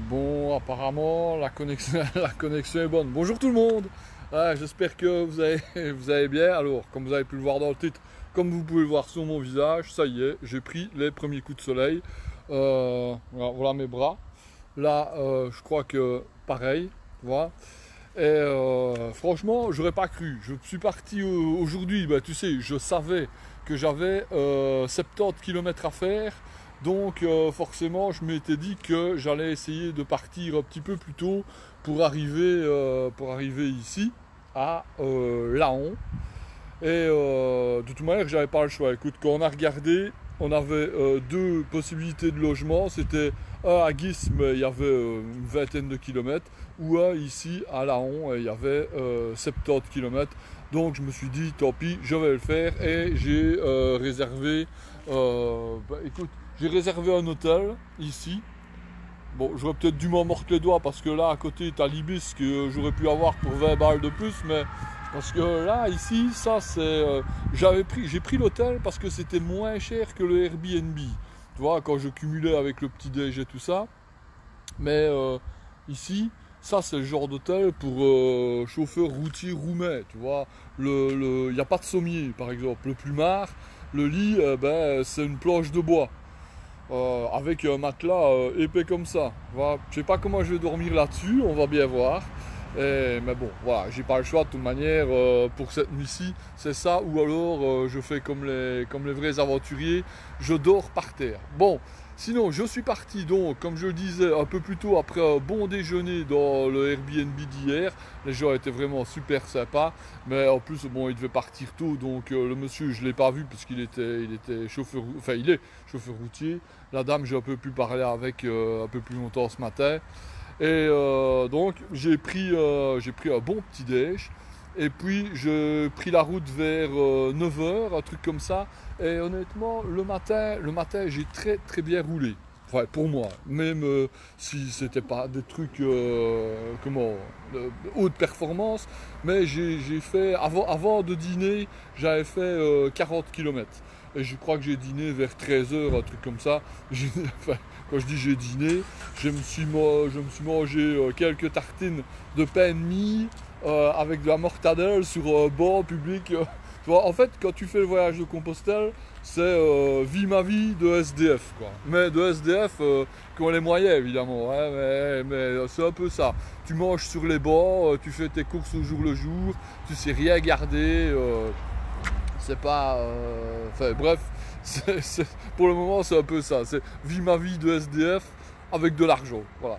Bon, apparemment, la connexion est bonne. Bonjour tout le monde. J'espère que vous allez bien. Alors, comme vous avez pu le voir dans le titre, comme vous pouvez le voir sur mon visage, ça y est, j'ai pris les premiers coups de soleil. Voilà mes bras. Là, je crois que pareil, voilà. Et franchement, j'aurais pas cru. Je suis parti aujourd'hui, tu sais, je savais que j'avais 70 km à faire. Donc forcément, je m'étais dit que j'allais essayer de partir un petit peu plus tôt pour arriver ici, à Laon. Et de toute manière, j'avais pas le choix. Écoute, quand on a regardé, on avait deux possibilités de logement. C'était un à Guis, mais il y avait une vingtaine de kilomètres, ou un ici à Laon, et il y avait 70 kilomètres. Donc je me suis dit, tant pis, je vais le faire. Et j'ai réservé, écoute, j'ai réservé un hôtel ici. Bon, j'aurais peut-être dû m'en mordre les doigts parce que là, à côté, t'as l'Ibis que j'aurais pu avoir pour 20 balles de plus, mais parce que là, ici, ça, c'est... j'ai pris l'hôtel parce que c'était moins cher que le Airbnb. Tu vois, quand je cumulais avec le petit-déj et tout ça. Mais ici, ça, c'est le genre d'hôtel pour chauffeur routier roumain, tu vois. Il n'y a pas de sommier, par exemple. Le plumard, le lit, c'est une planche de bois. Avec un matelas épais comme ça. Voilà. Je sais pas comment je vais dormir là-dessus, on va bien voir. Mais bon, voilà, j'ai pas le choix de toute manière pour cette nuit-ci, c'est ça, ou alors je fais comme les vrais aventuriers, je dors par terre. Bon, sinon je suis parti donc, comme je le disais, un peu plus tôt après un bon déjeuner dans le Airbnb d'hier. Les gens étaient vraiment super sympas, mais en plus, bon, il devait partir tôt, donc le monsieur, je l'ai pas vu puisqu'il était chauffeur, enfin il est chauffeur routier. La dame, j'ai un peu pu parler avec un peu plus longtemps ce matin. Et donc j'ai pris un bon petit déj. Et puis j'ai pris la route vers 9 heures, un truc comme ça. Et honnêtement, le matin j'ai très très bien roulé. Enfin, pour moi, même si c'était pas des trucs de haute performance, mais j'ai fait, avant de dîner, j'avais fait 40 km. Et je crois que j'ai dîné vers 13 heures, un truc comme ça. Enfin, quand je dis j'ai dîné, je me suis mangé quelques tartines de pain de mie avec de la mortadelle sur un banc public. Tu vois, en fait, quand tu fais le voyage de Compostelle, c'est vie ma vie de SDF, quoi. Mais de SDF qui ont les moyens, évidemment. Hein, mais c'est un peu ça. Tu manges sur les bancs, tu fais tes courses au jour le jour, tu sais rien garder. C'est pas... Enfin, bref, pour le moment, c'est un peu ça. C'est vie ma vie de SDF avec de l'argent. Voilà.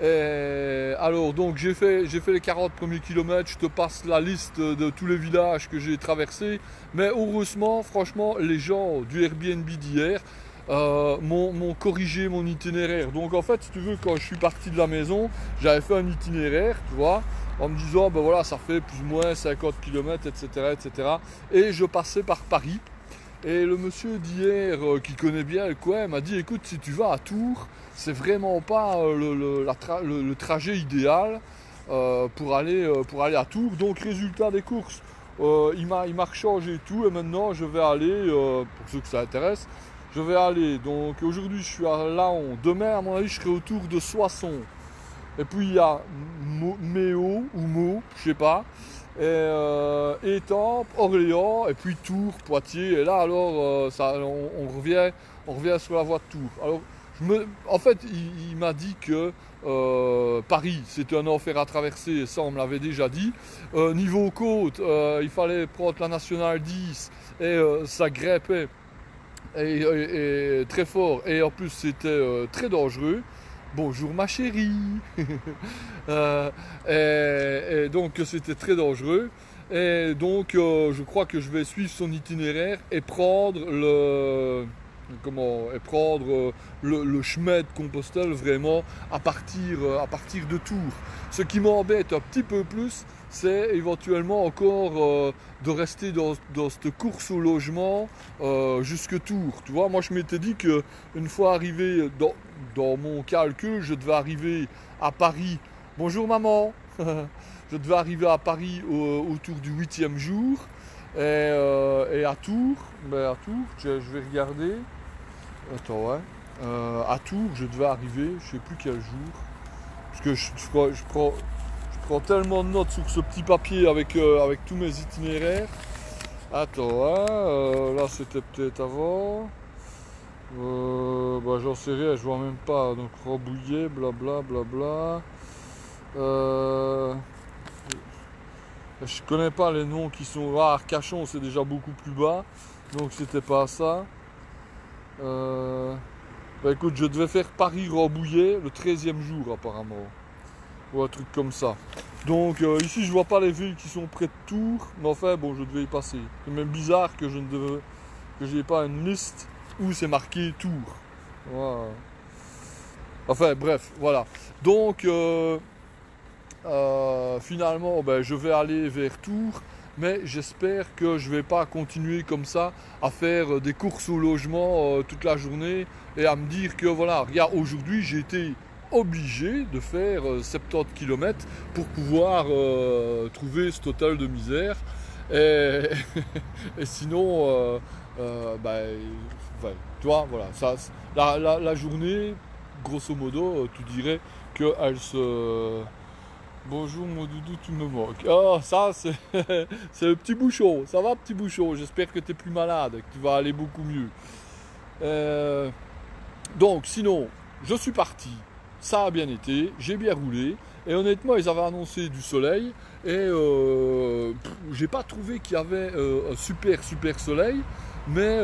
Et alors, donc, j'ai fait les 40 premiers kilomètres. Je te passe la liste de tous les villages que j'ai traversés. Mais heureusement, franchement, les gens du Airbnb d'hier m'ont corrigé mon itinéraire. Donc, en fait, si tu veux, quand je suis parti de la maison, j'avais fait un itinéraire, tu vois, en me disant, ben voilà, ça fait plus ou moins 50 km, etc., etc. Et je passais par Paris. Et le monsieur d'hier, qui connaît bien le coin, m'a dit, écoute, si tu vas à Tours, c'est vraiment pas le trajet idéal pour aller à Tours. Donc, résultat des courses, il m'a rechangé et tout. Et maintenant, je vais aller, pour ceux que ça intéresse, je vais aller. Donc, aujourd'hui, je suis à Laon. Demain, à mon avis, je serai autour de Soissons. Et puis il y a Méo ou Meaux, je sais pas. Et Étampes, Orléans, et puis Tours, Poitiers. Et là alors on revient sur la voie de Tours. Alors en fait il m'a dit que Paris c'était un enfer à traverser, et ça on me l'avait déjà dit. Niveau côte, il fallait prendre la nationale 10 et ça grimpait et très fort. Et en plus c'était très dangereux. Bonjour ma chérie. Euh, et donc c'était très dangereux. Et donc je crois que je vais suivre son itinéraire et prendre le chemin de Compostelle vraiment à partir de Tours. Ce qui m'embête un petit peu plus, c'est éventuellement encore de rester dans cette course au logement jusque Tours. Tu vois, moi je m'étais dit que une fois arrivé dans mon calcul, je devais arriver à Paris. Bonjour maman. Je devais arriver à Paris autour du 8e jour. Et à Tours, je vais regarder. Attends, ouais. À Tours, je devais arriver, je sais plus quel jour. Parce que je prends tellement de notes sur ce petit papier avec tous mes itinéraires. Attends, hein, là c'était peut-être avant. Bah, j'en sais rien, je vois même pas. Donc Rambouillet, blabla, blabla. Je connais pas les noms qui sont rares. Arcachon, c'est déjà beaucoup plus bas. Donc c'était pas ça. Bah écoute, je devais faire Paris-Rambouillet le 13e jour apparemment. Ou un truc comme ça. Donc ici je vois pas les villes qui sont près de Tours. Mais enfin bon, je devais y passer. C'est même bizarre que je n'ai pas une liste où c'est marqué Tours. Voilà. Enfin bref, voilà. Donc finalement ben, je vais aller vers Tours. Mais j'espère que je ne vais pas continuer comme ça à faire des courses au logement toute la journée et à me dire que voilà, regarde, aujourd'hui j'ai été obligé de faire 70 km pour pouvoir trouver cet hôtel de misère. Et, et sinon, ben, enfin, tu vois, voilà, ça, la journée, grosso modo, tu dirais qu'elle se... Bonjour mon doudou, tu me manques. Oh, ça c'est c'est le petit bouchon. Ça va petit bouchon, j'espère que tu es plus malade, que tu vas aller beaucoup mieux. Donc sinon, je suis parti. Ça a bien été, j'ai bien roulé. Et honnêtement, ils avaient annoncé du soleil. Et j'ai pas trouvé qu'il y avait un super soleil. Mais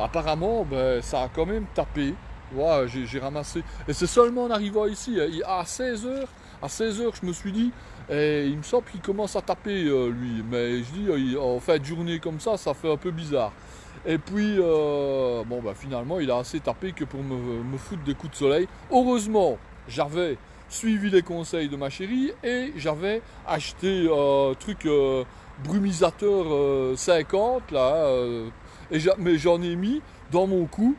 apparemment, ben, ça a quand même tapé. Ouais, j'ai ramassé. Et c'est seulement en arrivant ici, à 16h. À 16h, je me suis dit, et il me semble qu'il commence à taper lui. Mais je dis, en fin de journée comme ça fait un peu bizarre. Et puis, bon, bah, finalement, il a assez tapé que pour me foutre des coups de soleil. Heureusement, j'avais suivi les conseils de ma chérie et j'avais acheté un truc brumisateur 50, là. Mais j'en ai mis dans mon cou,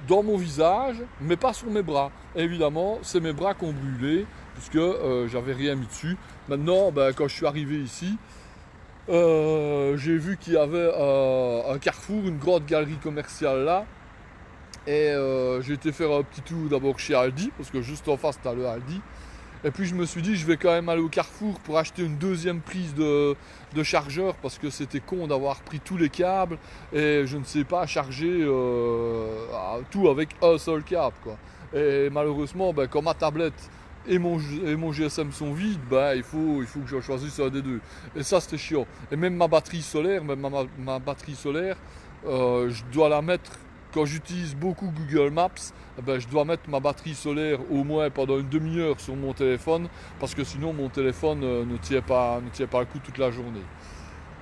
dans mon visage, mais pas sur mes bras. Évidemment, c'est mes bras qui ont brûlé, puisque j'avais rien mis dessus. Maintenant, ben, quand je suis arrivé ici, j'ai vu qu'il y avait un carrefour, une grande galerie commerciale là. Et j'ai été faire un petit tour d'abord chez Aldi, parce que juste en face, tu as le Aldi. Et puis je me suis dit, je vais quand même aller au Carrefour pour acheter une deuxième prise de chargeur, parce que c'était con d'avoir pris tous les câbles et je ne sais pas charger tout avec un seul câble, quoi. Et malheureusement, ben, quand ma tablette et mon GSM sont vides, ben, il faut que je choisisse un des deux. Et ça, c'était chiant. Et même ma batterie solaire, je dois la mettre. Quand j'utilise beaucoup Google Maps, ben, je dois mettre ma batterie solaire au moins pendant une demi-heure sur mon téléphone, parce que sinon mon téléphone ne tient pas le coup toute la journée.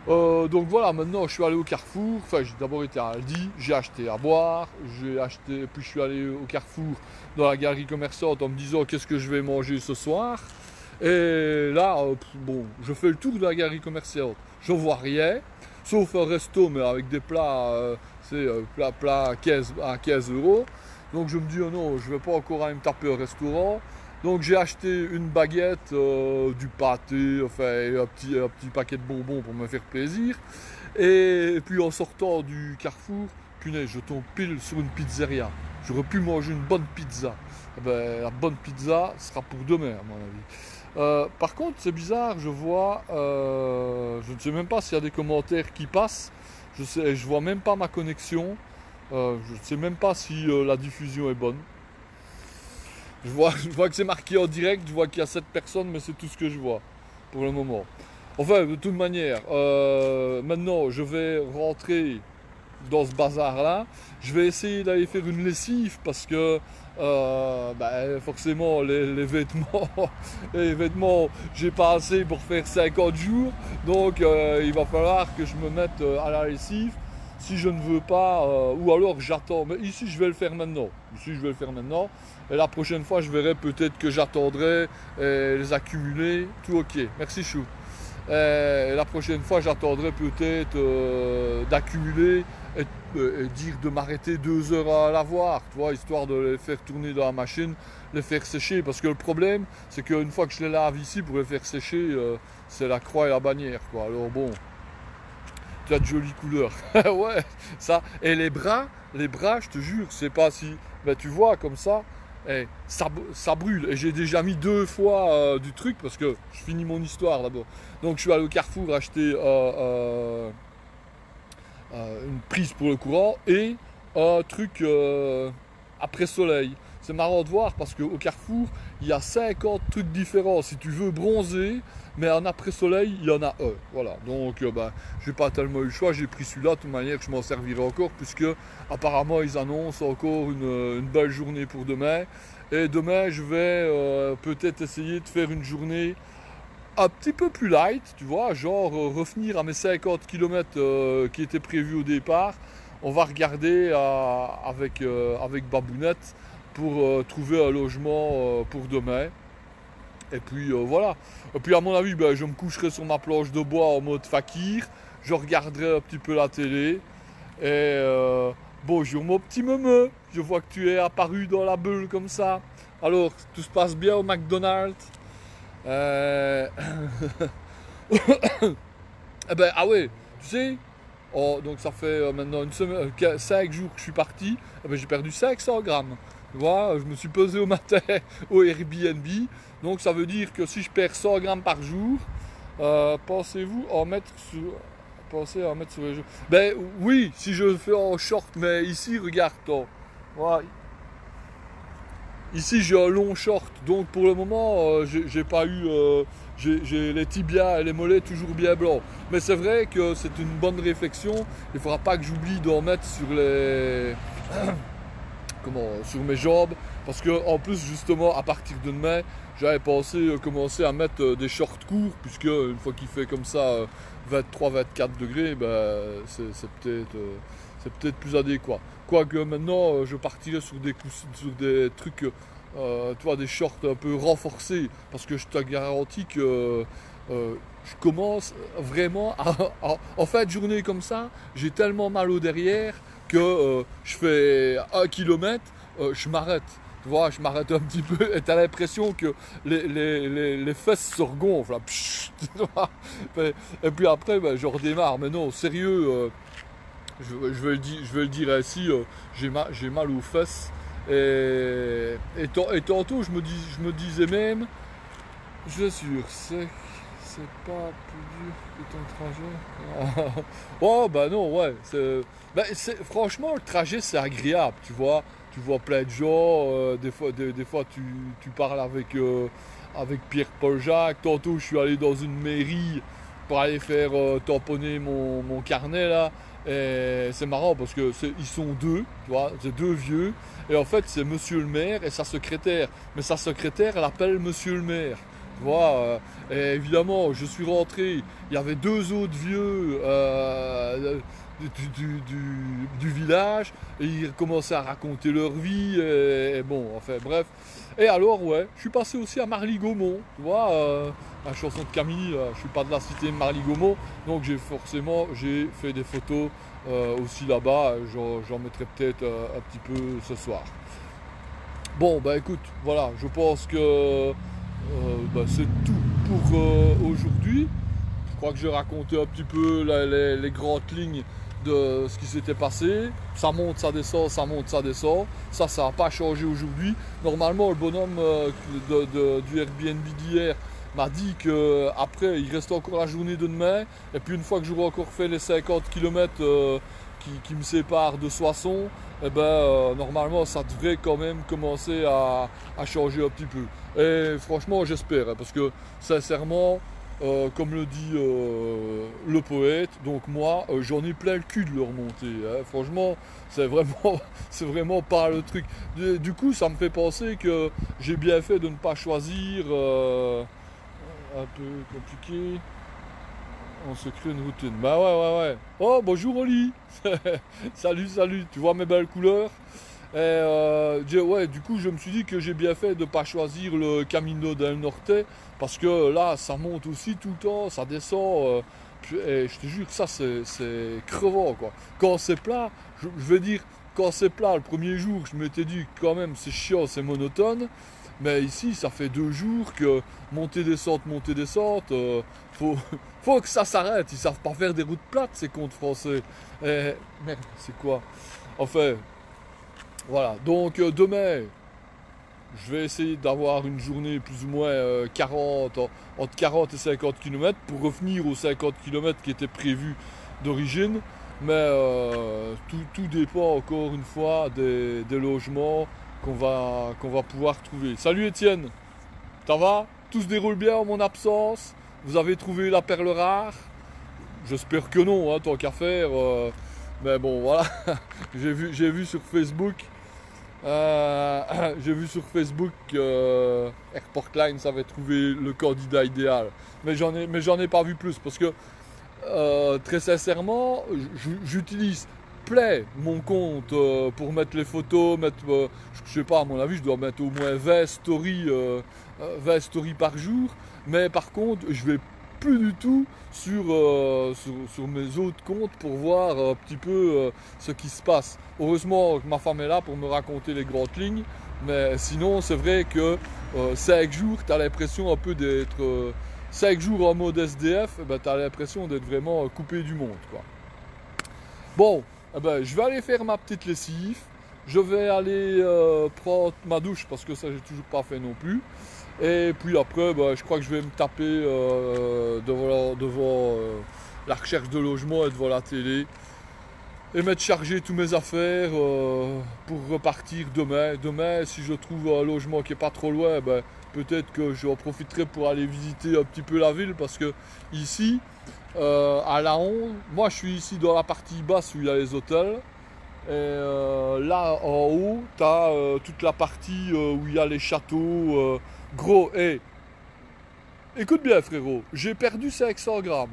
Donc voilà, maintenant je suis allé au Carrefour, enfin j'ai d'abord été à Aldi, j'ai acheté à boire, puis je suis allé au Carrefour dans la galerie commerçante en me disant qu'est-ce que je vais manger ce soir. Et là, bon, je fais le tour de la galerie commerciante, je vois rien, sauf un resto mais avec des plats, c'est plat à 15 €. Donc je me dis, oh non, je ne vais pas encore aller me taper un restaurant. Donc j'ai acheté une baguette, du pâté, enfin un petit paquet de bonbons pour me faire plaisir. Et puis en sortant du Carrefour, punaise, je tombe pile sur une pizzeria. J'aurais pu manger une bonne pizza. Eh ben, la bonne pizza sera pour demain à mon avis. Par contre, c'est bizarre, je vois, je ne sais même pas s'il y a des commentaires qui passent. Je vois même pas ma connexion. Je ne sais même pas si la diffusion est bonne. Je vois que c'est marqué en direct, je vois qu'il y a 7 personnes, mais c'est tout ce que je vois pour le moment. Enfin, de toute manière, maintenant je vais rentrer dans ce bazar-là. Je vais essayer d'aller faire une lessive parce que ben, forcément les vêtements, j'ai pas assez pour faire 50 jours. Donc il va falloir que je me mette à la lessive. Si je ne veux pas, ou alors j'attends. Mais ici je vais le faire maintenant. Et la prochaine fois, je verrai peut-être que j'attendrai les accumuler. Tout ok. Merci chou. Et la prochaine fois, j'attendrai peut-être d'accumuler et dire de m'arrêter 2 heures à lavoir, tu vois, histoire de les faire tourner dans la machine, les faire sécher. Parce que le problème, c'est qu'une fois que je les lave ici pour les faire sécher, c'est la croix et la bannière, quoi. Alors bon, tu as de jolies couleurs. Ouais, ça. Et les bras, je te jure, c'est pas si. Ben, tu vois comme ça. ça brûle. Et j'ai déjà mis 2 fois du truc parce que je finis mon histoire d'abord. Donc je suis allé au Carrefour acheter une prise pour le courant et un truc après soleil. C'est marrant de voir parce qu'au Carrefour, il y a 50 trucs différents. Si tu veux bronzer, mais en après-soleil, il y en a un. Voilà, donc j'ai pas tellement eu le choix. J'ai pris celui-là, de toute manière, je m'en servirai encore, puisque apparemment, ils annoncent encore une belle journée pour demain. Et demain, je vais peut-être essayer de faire une journée un petit peu plus light, tu vois, genre revenir à mes 50 km qui étaient prévus au départ. On va regarder avec Babounette pour trouver un logement pour demain. Et puis voilà. Et puis à mon avis, je me coucherai sur ma planche de bois en mode fakir. Je regarderai un petit peu la télé. Et bonjour mon petit meumeu. Je vois que tu es apparu dans la bulle comme ça. Alors, tout se passe bien au McDonald's? Eh ben, ah ouais, tu sais, donc ça fait maintenant une semaine, 5 jours que je suis parti, eh ben, j'ai perdu 500 grammes. Tu vois, je me suis pesé au matin au Airbnb, donc ça veut dire que si je perds 100 grammes par jour, pensez-vous en mettre sur... Pensez à en mettre sur les jeux. Ben oui, si je le fais en short, mais ici, regarde, voilà. Ici j'ai un long short, donc pour le moment j'ai pas eu, j'ai les tibias et les mollets toujours bien blancs. Mais c'est vrai que c'est une bonne réflexion. Il faudra pas que j'oublie d'en mettre sur les, sur mes jambes, parce que en plus justement à partir de demain, j'avais pensé commencer à mettre des shorts courts, puisque une fois qu'il fait comme ça 23-24 degrés, c'est peut-être plus adéquat. Quoique maintenant, je partirai sur des trucs, tu vois, des shorts un peu renforcés, parce que je te garantis que je commence vraiment en fin de journée comme ça, j'ai tellement mal au derrière que je fais 1 kilomètre, je m'arrête. Tu vois, je m'arrête un petit peu et t'as l'impression que les fesses se regonflent. Là. Pshht, et puis après, je redémarre. Mais non, sérieux, je vais le dire ainsi, j'ai mal aux fesses. Et tantôt, je me disais même, je suis sûr, c'est pas plus dur que ton trajet. Oh, bah non, ouais. Franchement, le trajet, c'est agréable, tu vois. Tu vois plein de gens, des fois tu parles avec Pierre-Paul Jacques. Tantôt, je suis allé dans une mairie pour aller faire tamponner mon carnet là. Et c'est marrant parce que ils sont deux, tu vois, c'est 2 vieux. Et en fait, c'est monsieur le maire et sa secrétaire. Mais sa secrétaire, elle appelle monsieur le maire. Tu vois, et évidemment, je suis rentré, il y avait 2 autres vieux du village, et ils commençaient à raconter leur vie, et bon, enfin bref. Et alors, ouais, je suis passé aussi à Marly-Gaumont, tu vois, la chanson de Camille, je suis pas de la cité de Marly-Gaumont, donc j'ai fait des photos aussi là-bas, j'en mettrai peut-être un petit peu ce soir. Bon, bah écoute, voilà, je pense que c'est tout pour aujourd'hui. Je crois que j'ai raconté un petit peu les grandes lignes de ce qui s'était passé. Ça monte, ça descend, ça monte, ça descend. Ça n'a pas changé aujourd'hui. Normalement, le bonhomme du Airbnb d'hier m'a dit qu'après, il reste encore la journée de demain. Et puis une fois que j'aurai encore fait les 50 km qui me séparent de Soissons, normalement, ça devrait quand même commencer à changer un petit peu. Et franchement, j'espère, hein, parce que sincèrement, comme le dit le poète, donc moi, j'en ai plein le cul de le remonter. Hein. Franchement, c'est vraiment pas le truc. Du coup, ça me fait penser que j'ai bien fait de ne pas choisir un peu compliqué. On se crée une routine. Bah ouais. Oh, bonjour Oli. Salut. Tu vois mes belles couleurs? Et ouais, du coup, je me suis dit que j'ai bien fait de ne pas choisir le Camino del Norte, parce que là, ça monte aussi tout le temps, ça descend. Et je te jure que ça, c'est crevant, quoi. Quand c'est plat, je veux dire, quand c'est plat, le premier jour, je m'étais dit, quand même, c'est chiant, c'est monotone. Mais ici, ça fait 2 jours que descente, faut que ça s'arrête. Ils savent pas faire des routes plates, ces comptes français. Merde, c'est quoi? Enfin, voilà. Donc demain, je vais essayer d'avoir une journée plus ou moins 40, entre 40 et 50 km pour revenir aux 50 km qui étaient prévus d'origine. Mais tout dépend encore une fois des logements qu'on va pouvoir trouver. Salut Étienne, ça va? Tout se déroule bien en mon absence? Vous avez trouvé la perle rare? J'espère que non, hein, tant qu'à faire. Mais bon, voilà. J'ai vu sur Facebook. J'ai vu sur Facebook que Airportlines avait trouvé le candidat idéal. Mais j'en ai pas vu plus parce que très sincèrement, j'utilise Play, mon compte, pour mettre les photos, je sais pas, à mon avis, je dois mettre au moins 20 stories par jour. Mais par contre, je vais plus du tout sur mes autres comptes pour voir un petit peu ce qui se passe. Heureusement que ma femme est là pour me raconter les grandes lignes, mais sinon c'est vrai que 5 jours, tu as l'impression un peu d'être... 5 jours en mode SDF, ben, tu as l'impression d'être vraiment coupé du monde, quoi. Bon, eh ben, je vais aller faire ma petite lessive, je vais aller prendre ma douche parce que ça j'ai toujours pas fait non plus. Et puis après, bah, je crois que je vais me taper devant la recherche de logement et devant la télé et mettre charger tous mes affaires pour repartir demain. Demain, si je trouve un logement qui est pas trop loin, ben, peut-être que j'en profiterai pour aller visiter un petit peu la ville parce que ici, à Laon, moi je suis ici dans la partie basse où il y a les hôtels. Et là en haut, tu as toute la partie où il y a les châteaux. Gros, hey, écoute bien frérot, j'ai perdu 500 grammes.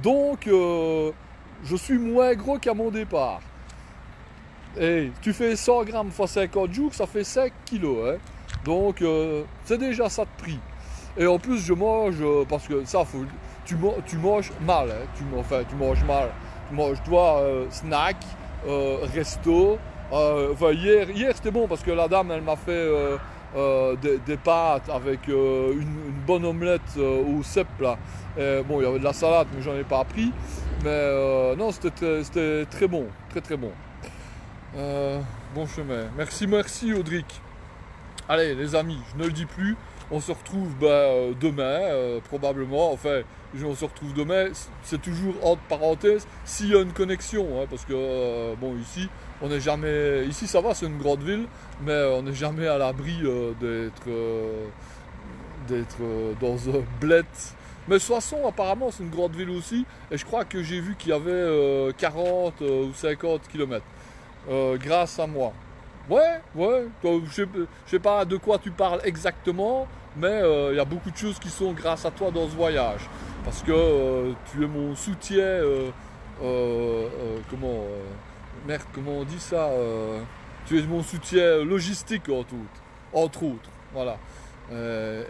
Donc, je suis moins gros qu'à mon départ. Hey, tu fais 100 grammes x 50 jours, ça fait 5 kilos. Hein. Donc, c'est déjà ça de prix. Et en plus, je mange, parce que ça, tu manges mal. Hein. Tu manges mal. Tu manges, toi, snack, resto. Hier c'était bon parce que la dame, elle m'a fait... des pâtes avec une bonne omelette au cèpe là. Bon, il y avait de la salade, mais j'en ai pas pris. Mais non, c'était très bon, très bon. Bon chemin. Merci Audric. Allez les amis, je ne le dis plus. On se retrouve demain, probablement. Enfin, on se retrouve demain. C'est toujours entre parenthèses s'il y a une connexion, hein, parce que bon ici. On n'est jamais... Ici ça va, c'est une grande ville, mais on n'est jamais à l'abri d'être dans un bled. Mais Soissons apparemment c'est une grande ville aussi, et je crois que j'ai vu qu'il y avait 40 ou 50 km grâce à moi. Ouais, je sais pas de quoi tu parles exactement, mais il y a beaucoup de choses qui sont grâce à toi dans ce voyage. Parce que tu es mon soutien, merde, comment on dit ça, tu es mon soutien logistique entre autres, voilà,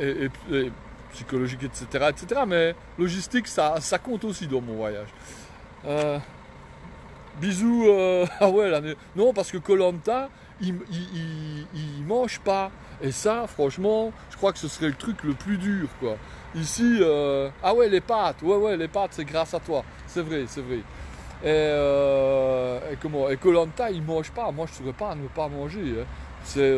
et psychologique, etc. Mais logistique, ça compte aussi dans mon voyage. Bisous, ah ouais, non, parce que Koh Lanta, il mange pas, et ça, franchement, je crois que ce serait le truc le plus dur, quoi. Ici, ah ouais, les pâtes, les pâtes, c'est grâce à toi, c'est vrai. Et Koh Lanta, il mange pas. Moi, je ne saurais pas ne pas manger. Hein. C'est,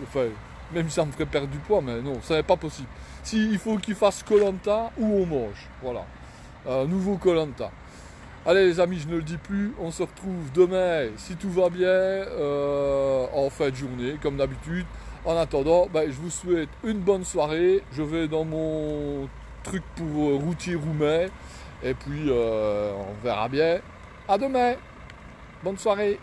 enfin, même si ça me ferait perdre du poids, mais non, ça n'est pas possible. Il faut qu'il fasse Koh Lanta ou on mange. Voilà. Nouveau Koh Lanta. Allez les amis, je ne le dis plus. On se retrouve demain, si tout va bien, en fin de journée, comme d'habitude. En attendant, je vous souhaite une bonne soirée. Je vais dans mon truc pour routier roumain. Et puis, on verra bien. À demain. Bonne soirée.